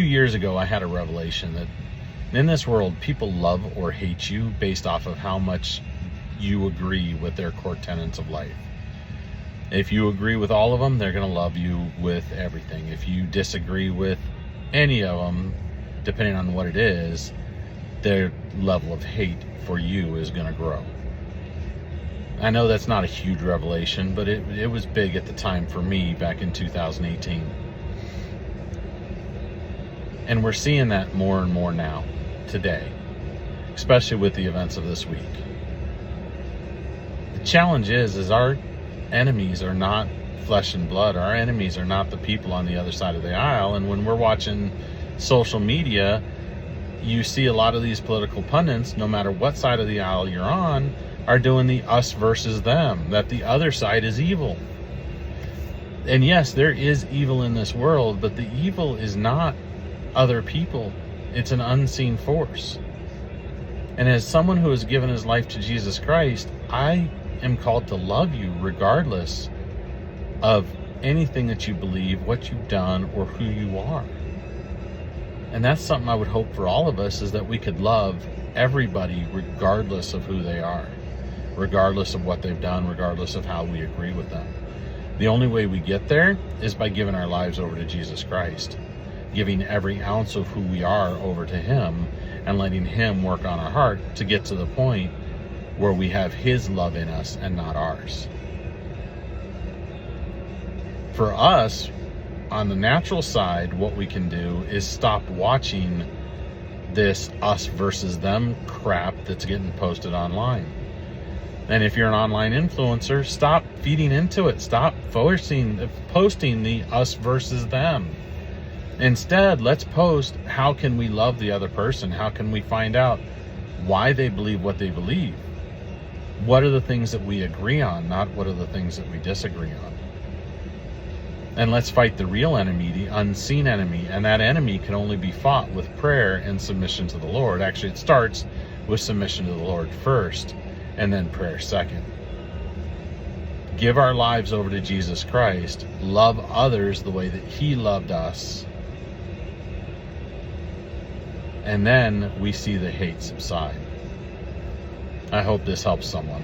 few years ago, I had a revelation that in this world, people love or hate you based off of how much you agree with their core tenets of life. If you agree with all of them, they're going to love you with everything. If you disagree with any of them, depending on what it is, their level of hate for you is going to grow. I know that's not a huge revelation, but it was big at the time for me back in 2018. And we're seeing that more and more now, today, especially with the events of this week. The challenge is our enemies are not flesh and blood. Our enemies are not the people on the other side of the aisle. And when we're watching social media, you see a lot of these political pundits, no matter what side of the aisle you're on, are doing the us versus them, that the other side is evil. And yes, there is evil in this world, but the evil is not other people. It's an unseen force. And as someone who has given his life to Jesus Christ, I am called to love you regardless of anything that you believe, what you've done, or who you are. And that's something I would hope for all of us, is that we could love everybody regardless of who they are, regardless of what they've done, regardless of how we agree with them. The only way we get there is by giving our lives over to Jesus Christ, giving every ounce of who we are over to Him, and letting Him work on our heart to get to the point where we have His love in us and not ours. For us, on the natural side, what we can do is stop watching this us versus them crap that's getting posted online. And if you're an online influencer, stop feeding into it. Stop posting the us versus them. Instead, let's post, how can we love the other person? How can we find out why they believe what they believe? What are the things that we agree on, not what are the things that we disagree on? And let's fight the real enemy, the unseen enemy. And that enemy can only be fought with prayer and submission to the Lord. Actually, it starts with submission to the Lord first, and then prayer second. Give our lives over to Jesus Christ. Love others the way that He loved us. And then we see the hate subside. I hope this helps someone.